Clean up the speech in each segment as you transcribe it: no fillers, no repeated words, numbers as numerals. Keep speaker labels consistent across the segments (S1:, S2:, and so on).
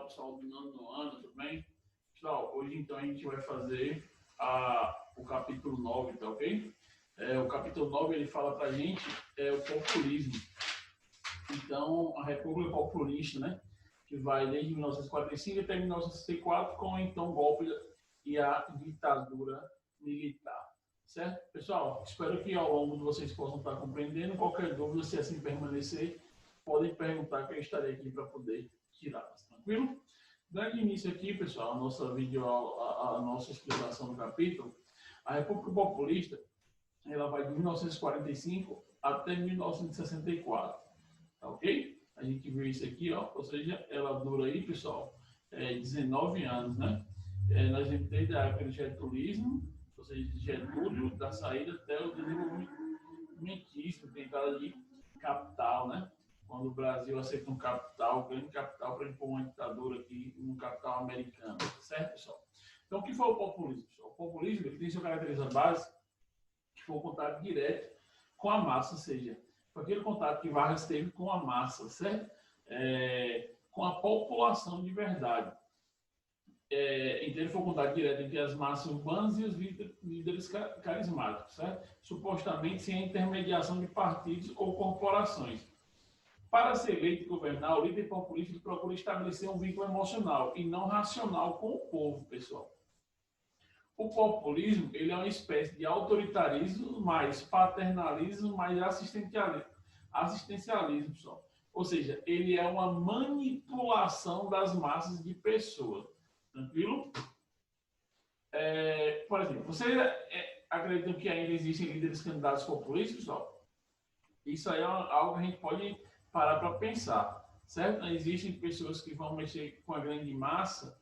S1: pessoal do nono ano, tudo bem? Pessoal, hoje então a gente vai fazer o capítulo 9, tá ok? O capítulo 9 ele fala pra gente o populismo. Então, a República Populista, né? Que vai desde 1945 até 1964 com então o golpe e a ditadura militar. Certo? Pessoal, espero que ao longo de vocês possam estar compreendendo. Qualquer dúvida, se assim permanecer, podem perguntar que eu estarei aqui para poder tirá-las. Tranquilo? Dando início aqui, pessoal, a nossa a nossa explicação do capítulo, a República Populista, ela vai de 1945 até 1964. Tá ok? A gente viu isso aqui, ó, ou seja, ela dura aí, pessoal, 19 anos, né? Nós vemos desde a época do getulismo, ou seja, de Getúlio, da saída até o desenvolvimentismo, tentado de capital, né? Quando o Brasil aceita um capital, um grande capital, para impor uma ditadura aqui, um capital americano, certo, pessoal? Então, o que foi o populismo, pessoal? O populismo ele tem sua característica base, que foi o contato direto com a massa, ou seja, foi aquele contato que Vargas teve com a massa, certo? Com a população de verdade. Então, ele foi um contato direto entre as massas urbanas e os líderes carismáticos, certo? Supostamente sem a intermediação de partidos ou corporações. Para ser eleito e governar, o líder populista procura estabelecer um vínculo emocional e não racional com o povo, pessoal. O populismo ele é uma espécie de autoritarismo, mais paternalismo, mais assistencialismo, pessoal. Ou seja, ele é uma manipulação das massas de pessoas. Tranquilo? Por exemplo, vocês acreditam que ainda existem líderes candidatos populistas, pessoal? Isso aí é algo que a gente pode parar para pensar, certo? Existem pessoas que vão mexer com a grande massa.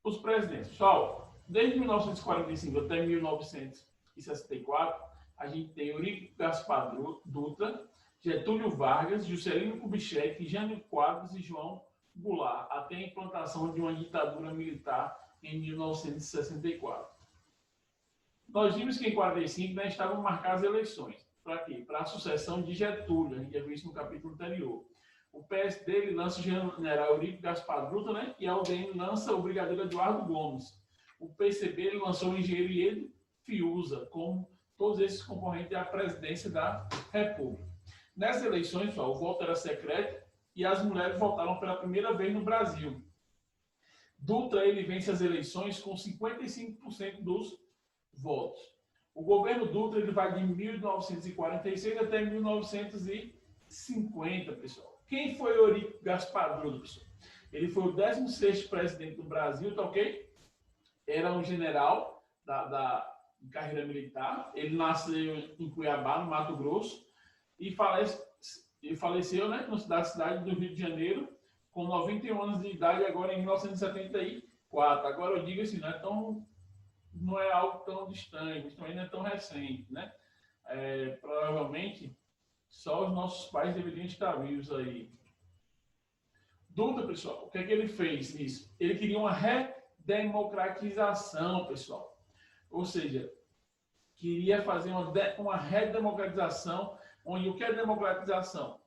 S1: Os presidentes, pessoal, desde 1945 até 1964, a gente tem Eurico Gaspar Dutra, Getúlio Vargas, Juscelino Kubitschek, Jânio Quadros e João Goulart, até a implantação de uma ditadura militar em 1964. Nós vimos que em 1945 né, estavam marcadas eleições. Para quê? Para a sucessão de Getúlio, a gente já viu isso no capítulo anterior. O PSD ele lança o general Eurico Gaspar Dutra, né? E a UDN lança o brigadeiro Eduardo Gomes. O PCB ele lançou o engenheiro Iedo Fiuza, como todos esses concorrentes à presidência da República. Nessas eleições, pessoal, o voto era secreto e as mulheres votaram pela primeira vez no Brasil. Dutra ele vence as eleições com 55% dos votos. O governo Dutra ele vai de 1946 até 1950, pessoal. Quem foi Eurico Gaspar Dutra, pessoal? Ele foi o 16º presidente do Brasil, tá ok? Era um general da carreira militar. Ele nasceu em Cuiabá, no Mato Grosso, e faleceu né, na cidade do Rio de Janeiro, com 91 anos de idade, agora em 1974. Agora eu digo assim, não é algo tão distante, mas também não é tão recente, né? Provavelmente, só os nossos pais deveriam estar vivos aí. Dutra, pessoal, o que é que ele fez nisso? Ele queria uma redemocratização, pessoal. Ou seja, queria fazer uma redemocratização, onde o que é democratização?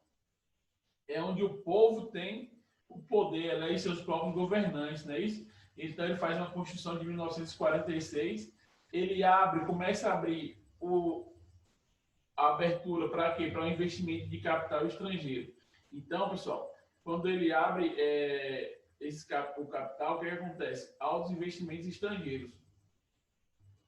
S1: É onde o povo tem o poder, eleger seus próprios governantes, não é isso? Então, ele faz uma Constituição de 1946, ele começa a abrir a abertura para quê? Para o investimento de capital estrangeiro. Então, pessoal, quando ele abre o capital, o que acontece? Altos investimentos estrangeiros.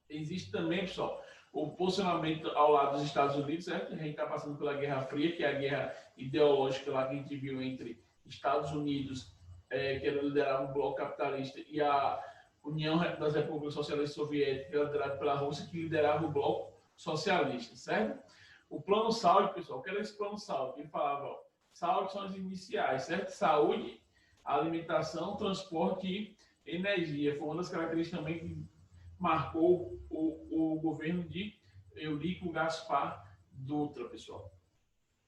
S1: Existe também, pessoal, o posicionamento ao lado dos Estados Unidos, certo? A gente está passando pela Guerra Fria, que é a guerra ideológica lá que a gente viu entre Estados Unidos, que liderava o bloco capitalista, e a União das Repúblicas Socialistas Soviéticas, liderada pela Rússia, que liderava o bloco socialista, certo? O plano Saúde, pessoal, o que era esse plano Saúde? Ele falava, ó, saúde são as iniciais, certo? Saúde, alimentação, transporte e energia. Foi uma das características também que marcou o governo de Eurico Gaspar Dutra, pessoal.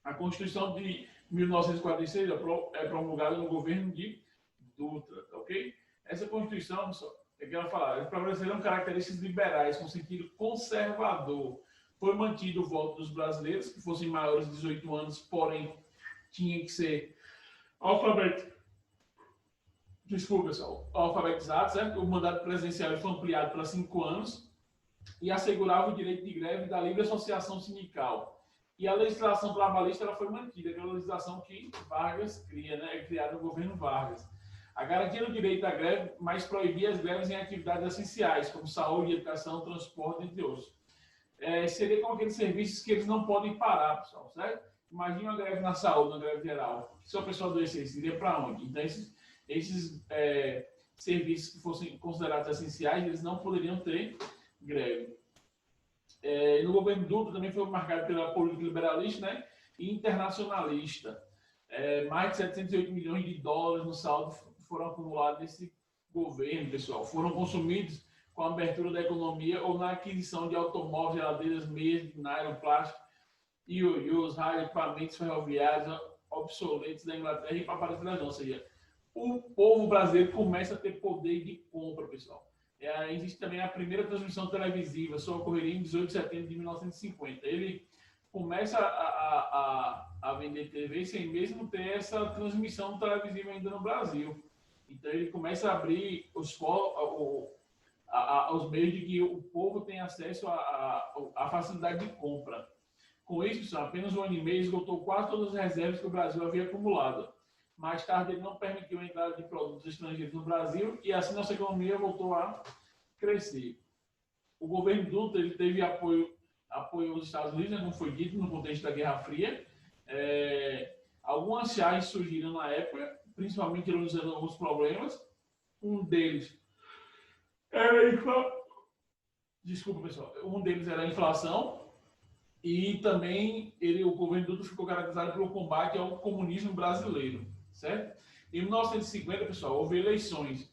S1: A Constituição de 1946 é promulgada no governo de Dutra, ok? Essa Constituição, pessoal, é que ela fala, estabeleceram características liberais com sentido conservador. Foi mantido o voto dos brasileiros que fossem maiores de 18 anos, porém tinha que ser desculpa, pessoal, alfabetizados, certo? O mandato presidencial foi ampliado para 5 anos e assegurava o direito de greve da livre associação sindical. E a legislação trabalhista ela foi mantida, aquela legislação que Vargas cria, né? É criada no governo Vargas. A garantia do direito à greve, mas proibia as greves em atividades essenciais, como saúde, educação, transporte, entre outros. Seria como aqueles serviços que eles não podem parar, pessoal, certo? Imagina uma greve na saúde, uma greve geral. Se a pessoa adoecesse, iria para onde? Então, esses serviços que fossem considerados essenciais, eles não poderiam ter greve. No governo Dutra também foi marcado pela política liberalista, né, e internacionalista. Mais de 708 milhões de dólares no saldo foram acumulados nesse governo, pessoal. Foram consumidos com a abertura da economia ou na aquisição de automóveis, geladeiras, meias de nylon, plástico, ioiôs, rádio, equipamentos ferroviários obsoletos da Inglaterra e para Paris, ou seja, o povo brasileiro começa a ter poder de compra, pessoal. Existe também a primeira transmissão televisiva, só ocorreria em 18 de setembro de 1950. Ele começa a vender TV sem mesmo ter essa transmissão televisiva ainda no Brasil. Então ele começa a abrir os meios de que o povo tem acesso à facilidade de compra. Com isso, apenas um ano e meio esgotou quase todas as reservas que o Brasil havia acumulado. Mais tarde, ele não permitiu a entrada de produtos estrangeiros no Brasil e assim nossa economia voltou a crescer. O governo Dutra ele teve apoio aos Estados Unidos, como foi dito, no contexto da Guerra Fria. Algumas charges surgiram na época, principalmente ironizando alguns problemas. Um deles era a inflação. E também o governo Dutra ficou caracterizado pelo combate ao comunismo brasileiro, certo? Em 1950, pessoal, houve eleições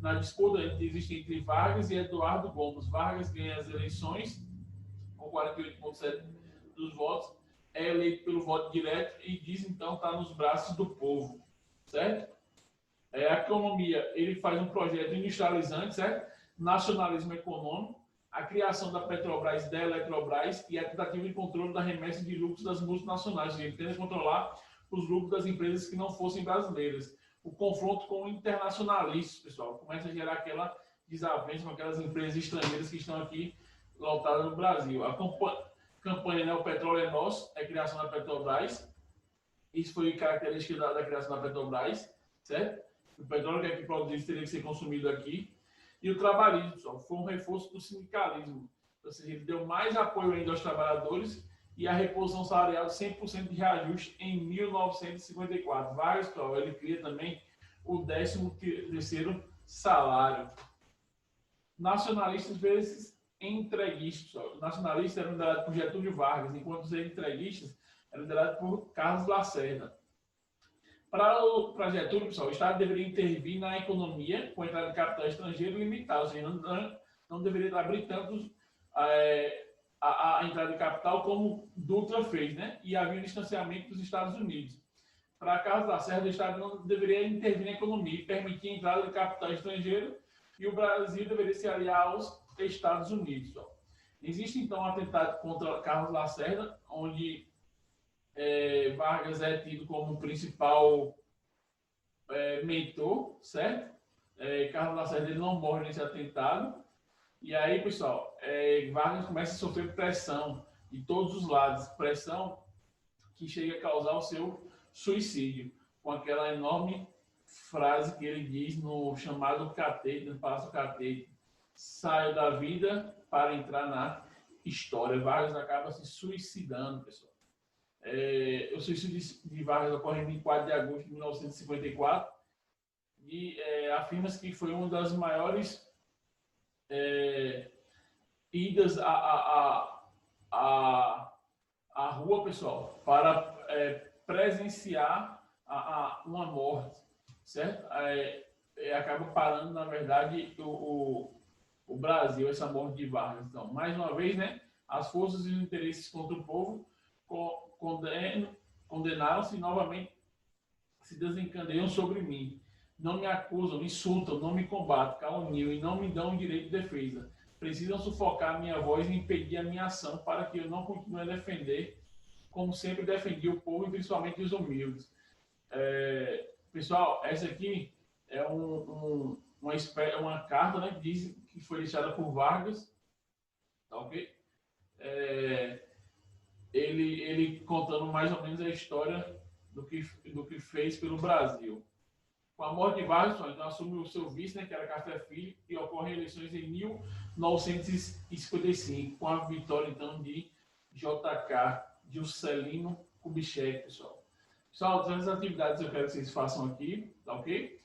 S1: na disputa entre Vargas e Eduardo Gomes. Vargas ganha as eleições com 48,7% dos votos, é eleito pelo voto direto e diz então estar nos braços do povo, certo? A economia, ele faz um projeto industrializante, certo? Nacionalismo econômico, a criação da Petrobras e da Eletrobras e a tentativa de controle da remessa de lucros das multinacionais. Ele tenta controlar os lucros das empresas que não fossem brasileiras. O confronto com internacionalistas, pessoal, começa a gerar aquela desavença com aquelas empresas estrangeiras que estão aqui lotadas no Brasil. A campanha, né, o petróleo é nosso, é a criação da Petrobras. Isso foi característica da criação da Petrobras, certo? O petróleo que é aqui produzido teria que ser consumido aqui. E o trabalhismo, pessoal, foi um reforço do sindicalismo. Ou seja, ele deu mais apoio ainda aos trabalhadores e a reposição salarial de 100% de reajuste em 1954. Vargas, pessoal, ele cria também o 13º salário. Nacionalistas vezes entreguistas. Pessoal. Os nacionalistas eram liderados por Getúlio Vargas, enquanto os entreguistas eram liderados por Carlos Lacerda. Para Getúlio, pessoal, o Estado deveria intervir na economia com a entrada de capital estrangeiro limitada, ou seja, não deveria abrir tanto a entrada de capital como Dutra fez, né? E havia um distanciamento dos Estados Unidos. Para Carlos Lacerda, o Estado não deveria intervir na economia e permitir a entrada de capital estrangeiro e o Brasil deveria se aliar aos Estados Unidos. Pessoal. Existe, então, um atentado contra Carlos Lacerda, onde Vargas é tido como o principal mentor, certo? Carlos Lacerda ele não morre nesse atentado. E aí, pessoal, Vargas começa a sofrer pressão de todos os lados. Pressão que chega a causar o seu suicídio. Com aquela enorme frase que ele diz no chamado catete, no Palácio Catete. Saio da vida para entrar na história. Vargas acaba se suicidando, pessoal. O suicídio de Vargas ocorre em 4 de agosto de 1954 e afirma-se que foi uma das maiores idas à rua, pessoal, para presenciar uma morte, certo? Acaba parando, na verdade, o Brasil, essa morte de Vargas. Então, mais uma vez, né, as forças e os interesses contra o povo condenaram-se novamente, se desencadeiam sobre mim. Não me acusam, me insultam, não me combatem, caluniam e não me dão o direito de defesa. Precisam sufocar a minha voz e impedir a minha ação para que eu não continue a defender, como sempre defendi o povo e principalmente os humildes. Pessoal, essa aqui é uma carta, né, que diz que foi deixada por Vargas, tá ok? Ele contando mais ou menos a história do que fez pelo Brasil. Com a morte de Vargas, então assume o seu vice, né, que era Café Filho, e ocorrem eleições em 1955, com a vitória, então, de JK, Juscelino Kubitschek, pessoal. Pessoal, todas as atividades eu quero que vocês façam aqui, tá ok?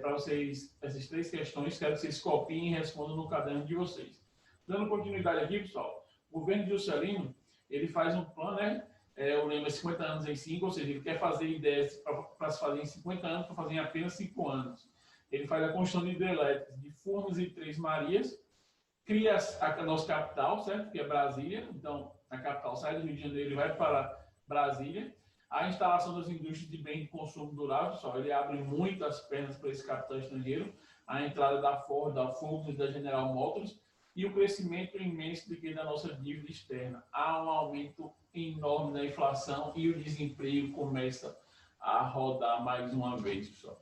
S1: Para vocês, essas 3 questões, quero que vocês copiem e respondam no caderno de vocês. Dando continuidade aqui, pessoal, o governo de Juscelino, ele faz um plano, né? O lema é 50 anos em 5, ou seja, ele quer fazer ideias para se fazer em 50 anos, para fazer em apenas 5 anos. Ele faz a construção de hidrelétricas de Furnas e Três Marias, cria a nossa capital, certo? Que é Brasília. Então, a capital sai do Rio de Janeiro e vai para Brasília. A instalação das indústrias de bens de consumo durável, pessoal, ele abre muitas pernas para esse capital estrangeiro. A entrada da Ford, da Volkswagen e da General Motors, e o crescimento imenso da nossa dívida externa. Há um aumento enorme da inflação e o desemprego começa a rodar mais uma vez, pessoal.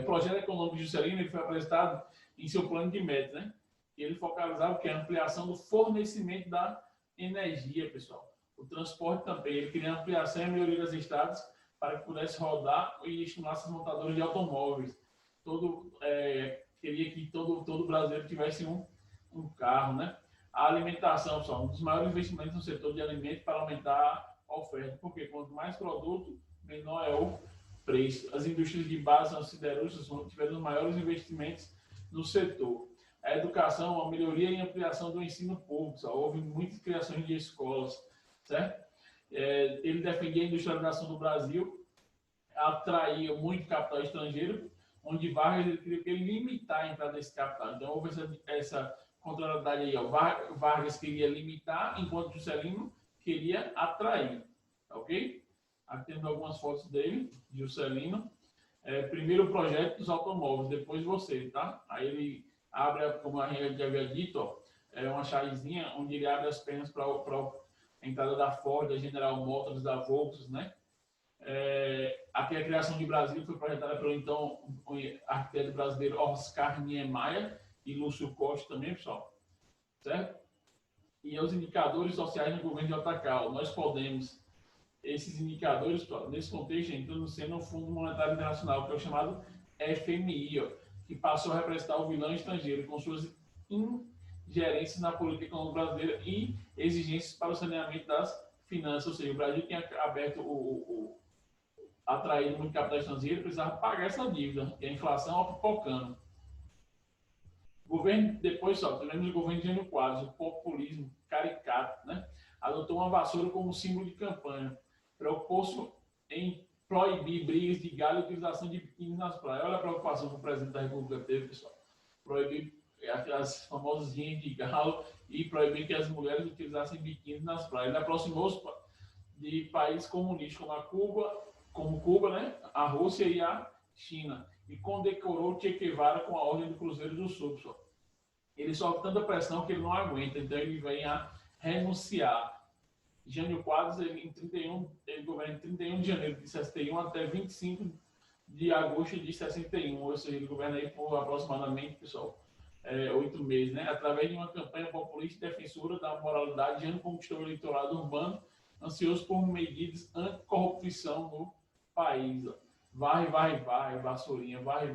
S1: O projeto econômico de Juscelino ele foi apresentado em seu plano de meta, né? Ele focalizava a ampliação do fornecimento da energia, pessoal. O transporte também, ele queria ampliação e melhoria das estradas para que pudesse rodar e estimular as montadoras de automóveis. Queria que todo brasileiro tivesse um carro, né? A alimentação, pessoal, um dos maiores investimentos no setor de alimentos para aumentar a oferta, porque quanto mais produto, menor é o preço. As indústrias de base, as siderúrgicas, tiveram os maiores investimentos no setor. A educação, a melhoria e ampliação do ensino público, pessoal. Houve muitas criações de escolas, certo? Ele defendia a industrialização do Brasil, atraía muito capital estrangeiro, onde Vargas ele queria limitar a entrada desse capital. Então, houve essa contrariedade aí. Ó. Vargas queria limitar, enquanto Juscelino queria atrair. Ok? Aqui temos algumas fotos dele, de Juscelino. Primeiro o projeto dos automóveis, depois você, tá? Aí ele abre, como a gente já havia dito, ó, uma chavezinha onde ele abre as pernas para a entrada da Ford, da General Motors, da Volkswagen, né? Aqui a criação de Brasília foi projetada pelo então arquiteto brasileiro Oscar Niemeyer e Lúcio Costa também, pessoal, certo? E os indicadores sociais no governo de JK, nós podemos, esses indicadores, pessoal, nesse contexto, entrando no seno do Fundo Monetário Internacional, que é o chamado FMI, ó, que passou a representar o vilão estrangeiro com suas ingerências na política econômica brasileira e exigências para o saneamento das finanças, ou seja, o Brasil tinha aberto atraído muito capital estrangeiro, precisava pagar essa dívida, que a inflação apipocando. Depois, tivemos o governo de Jânio Quadros, o populismo caricato, né? Adotou uma vassoura como símbolo de campanha, preocupou-se em proibir brigas de galo e utilização de biquíni nas praias. Olha a preocupação que o presidente da República teve, pessoal. Proibir as famosas rinhas de galo e proibir que as mulheres utilizassem biquíni nas praias. Ele aproximou-se de países comunistas como Cuba, né? A Rússia e a China, e condecorou Che Guevara com a Ordem do Cruzeiro do Sul. Pessoal. Ele sofre tanta pressão que ele não aguenta, então ele vem a renunciar. Jânio Quadros, ele governa em 31 de janeiro de 61 até 25 de agosto de 61, ou seja, ele governa aí por aproximadamente, pessoal, 8 meses, né? Através de uma campanha populista e defensora da moralidade, Jânio conquistou o eleitorado urbano, ansioso por medidas anticorrupção no país. Ó. Varre, vassourinha, varre,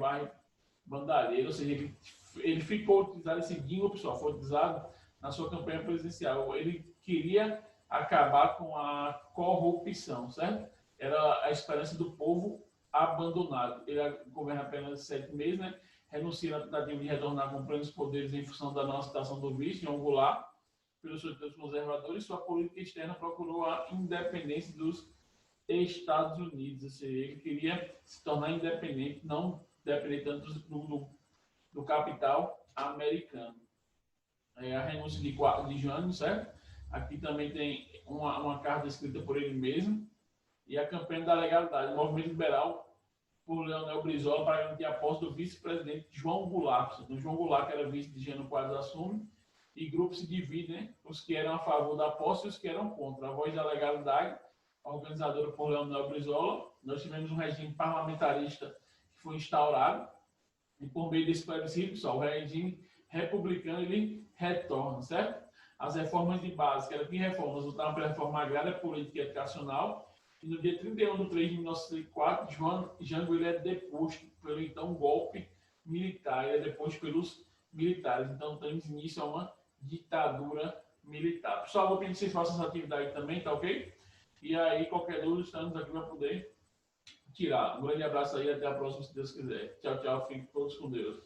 S1: bandalheira, ou seja, ele ficou utilizado, esse jingle, pessoal, foi utilizado na sua campanha presidencial. Ele queria acabar com a corrupção, certo? Era a esperança do povo abandonado. Ele governa apenas 7 meses, né? Renuncia na tentativa de retornar com plenos poderes em função da não citação do vice, João Goulart, pelos seus conservadores. Sua política externa procurou a independência dos Estados Unidos, ou seja, ele queria se tornar independente, não depender tanto do capital americano. A renúncia de Jânio, certo? Aqui também tem uma carta escrita por ele mesmo, e a campanha da legalidade, o movimento liberal por Leonel Brizola para garantir a posse do vice-presidente João Goulart. Então, João Goulart, que era vice de Jânio Quadros, assume, e grupos se dividem, né? Os que eram a favor da posse e os que eram contra. A voz da legalidade, organizadora por Leonel Brizola. Nós tivemos um regime parlamentarista que foi instaurado, e por meio desse plebiscito, pessoal, o regime republicano ele retorna, certo? As reformas de base, que era que reformas, lutaram pela reforma agrária, política e educacional, e no dia 31 de 3 de 1904, Jango ele é deposto pelo então golpe militar, ele é deposto pelos militares, então temos início a uma ditadura militar. Pessoal, vou pedir que vocês façam essa atividade também, tá ok? E aí, qualquer dúvida, estamos aqui para poder tirar. Um grande abraço aí, até a próxima, se Deus quiser. Tchau, tchau, fiquem todos com Deus.